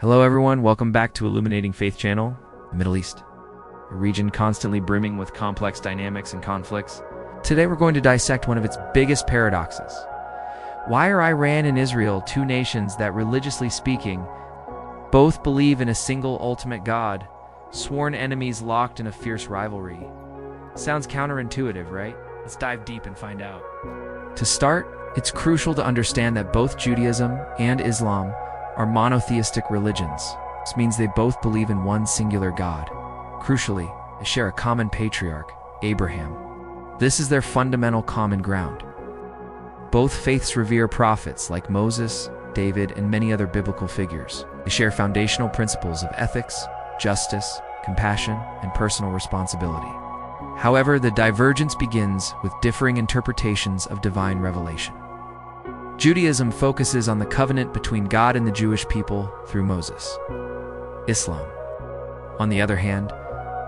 Hello everyone, welcome back to Illuminating Faith Channel, the Middle East, a region constantly brimming with complex dynamics and conflicts. Today we're going to dissect one of its biggest paradoxes. Why are Iran and Israel two nations that, religiously speaking, both believe in a single ultimate God, sworn enemies locked in a fierce rivalry? Sounds counterintuitive, right? Let's dive deep and find out. To start, it's crucial to understand that both Judaism and Islam are monotheistic religions. This means they both believe in one singular God. Crucially, they share a common patriarch, Abraham. This is their fundamental common ground. Both faiths revere prophets like Moses, David, and many other biblical figures. They share foundational principles of ethics, justice, compassion, and personal responsibility. However, the divergence begins with differing interpretations of divine revelation. Judaism focuses on the covenant between God and the Jewish people through Moses. Islam, on the other hand,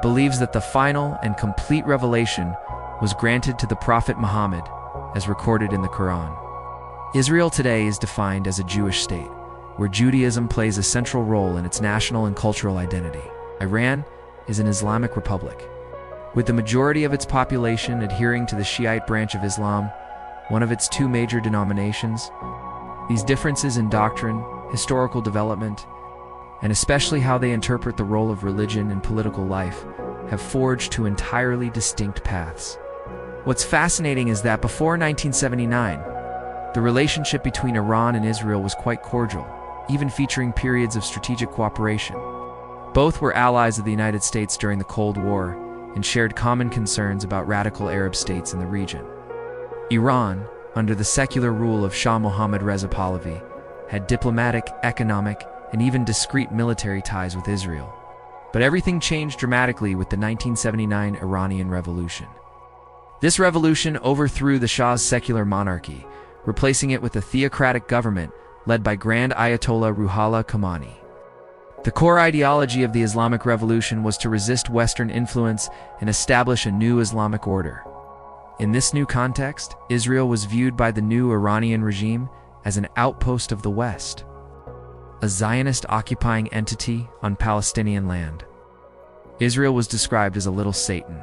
believes that the final and complete revelation was granted to the Prophet Muhammad, as recorded in the Quran. Israel today is defined as a Jewish state, where Judaism plays a central role in its national and cultural identity. Iran is an Islamic republic, with the majority of its population adhering to the Shiite branch of Islam, one of its two major denominations. These differences in doctrine, historical development, and especially how they interpret the role of religion in political life have forged two entirely distinct paths. What's fascinating is that before 1979, the relationship between Iran and Israel was quite cordial, even featuring periods of strategic cooperation. Both were allies of the United States during the Cold War and shared common concerns about radical Arab states in the region. Iran, under the secular rule of Shah Mohammad Reza Pahlavi, had diplomatic, economic, and even discreet military ties with Israel. But everything changed dramatically with the 1979 Iranian Revolution. This revolution overthrew the Shah's secular monarchy, replacing it with a theocratic government led by Grand Ayatollah Ruhollah Khomeini. The core ideology of the Islamic Revolution was to resist Western influence and establish a new Islamic order. In this new context, Israel was viewed by the new Iranian regime as an outpost of the West, a Zionist occupying entity on Palestinian land. Israel was described as a little Satan.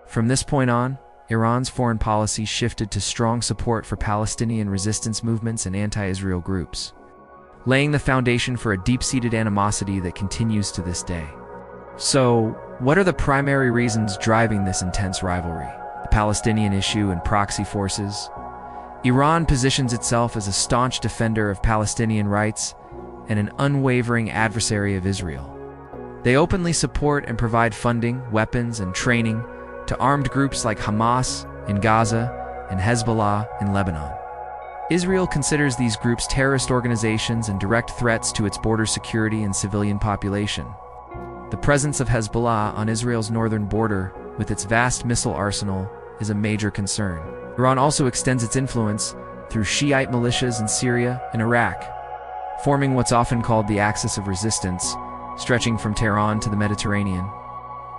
From this point on, Iran's foreign policy shifted to strong support for Palestinian resistance movements and anti-Israel groups, laying the foundation for a deep-seated animosity that continues to this day. So, what are the primary reasons driving this intense rivalry? The Palestinian issue and proxy forces. Iran positions itself as a staunch defender of Palestinian rights and an unwavering adversary of Israel. They openly support and provide funding, weapons, and training to armed groups like Hamas in Gaza and Hezbollah in Lebanon. Israel considers these groups terrorist organizations and direct threats to its border security and civilian population. The presence of Hezbollah on Israel's northern border, with its vast missile arsenal, is a major concern. Iran also extends its influence through Shiite militias in Syria and Iraq, forming what's often called the axis of resistance, stretching from Tehran to the Mediterranean.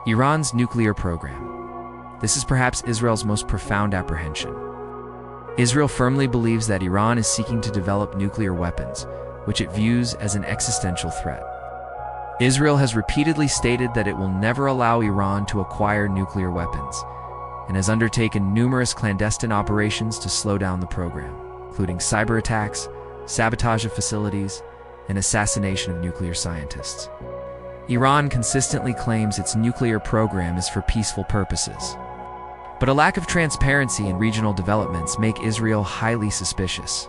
Iran's nuclear program. This is perhaps Israel's most profound apprehension. Israel firmly believes that Iran is seeking to develop nuclear weapons, which it views as an existential threat. Israel has repeatedly stated that it will never allow Iran to acquire nuclear weapons, and has undertaken numerous clandestine operations to slow down the program, including cyber attacks, sabotage of facilities, and assassination of nuclear scientists. Iran consistently claims its nuclear program is for peaceful purposes. But a lack of transparency in regional developments make Israel highly suspicious.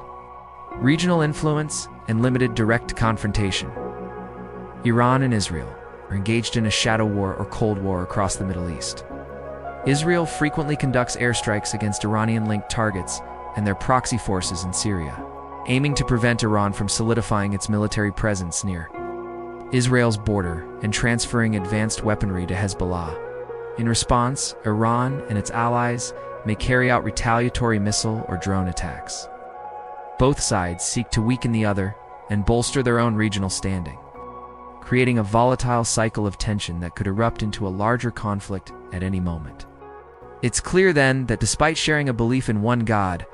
Regional influence and limited direct confrontation. Iran and Israel are engaged in a shadow war or Cold War across the Middle East. Israel frequently conducts airstrikes against Iranian-linked targets and their proxy forces in Syria, aiming to prevent Iran from solidifying its military presence near Israel's border and transferring advanced weaponry to Hezbollah. In response, Iran and its allies may carry out retaliatory missile or drone attacks. Both sides seek to weaken the other and bolster their own regional standing, creating a volatile cycle of tension that could erupt into a larger conflict at any moment. It's clear then that despite sharing a belief in one God,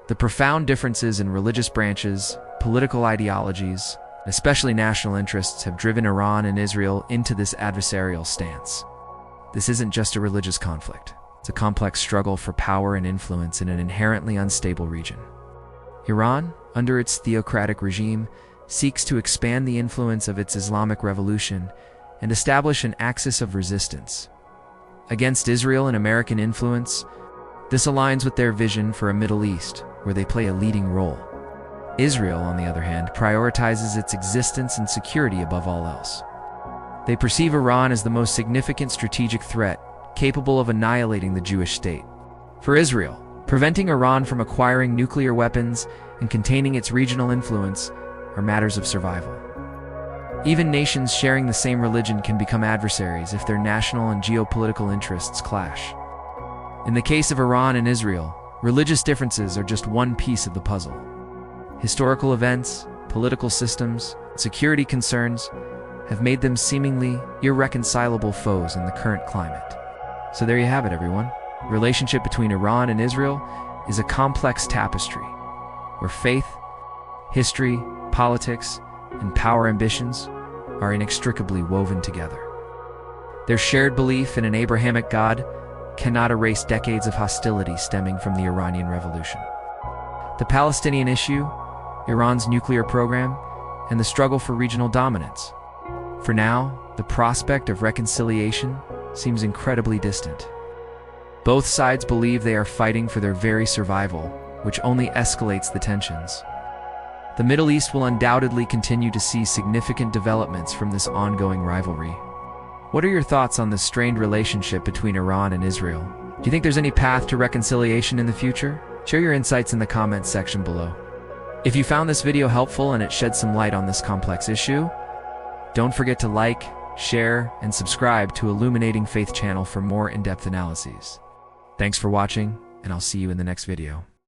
the profound differences in religious branches, political ideologies, Especially national interests have driven Iran and Israel into this adversarial stance. This isn't just a religious conflict. It's a complex struggle for power and influence in an inherently unstable region. Iran, under its theocratic regime, seeks to expand the influence of its Islamic revolution and establish an axis of resistance. Against Israel and American influence, this aligns with their vision for a Middle East where they play a leading role. Israel, on the other hand, prioritizes its existence and security above all else. They perceive Iran as the most significant strategic threat, capable of annihilating the Jewish state. For Israel, preventing Iran from acquiring nuclear weapons and containing its regional influence are matters of survival. Even nations sharing the same religion can become adversaries if their national and geopolitical interests clash. In the case of Iran and Israel, religious differences are just one piece of the puzzle. Historical events, political systems, and security concerns have made them seemingly irreconcilable foes in the current climate. So there you have it, everyone. The relationship between Iran and Israel is a complex tapestry, where faith, history, politics, and power ambitions are inextricably woven together. Their shared belief in an Abrahamic God cannot erase decades of hostility stemming from the Iranian Revolution. The Palestinian issue, Iran's nuclear program, and the struggle for regional dominance. For now, the prospect of reconciliation seems incredibly distant. Both sides believe they are fighting for their very survival, which only escalates the tensions. The Middle East will undoubtedly continue to see significant developments from this ongoing rivalry. What are your thoughts on this strained relationship between Iran and Israel? Do you think there's any path to reconciliation in the future? Share your insights in the comments section below. If you found this video helpful and it shed some light on this complex issue, don't forget to like, share, and subscribe to Illuminating Faith channel for more in-depth analyses. Thanks for watching, and I'll see you in the next video.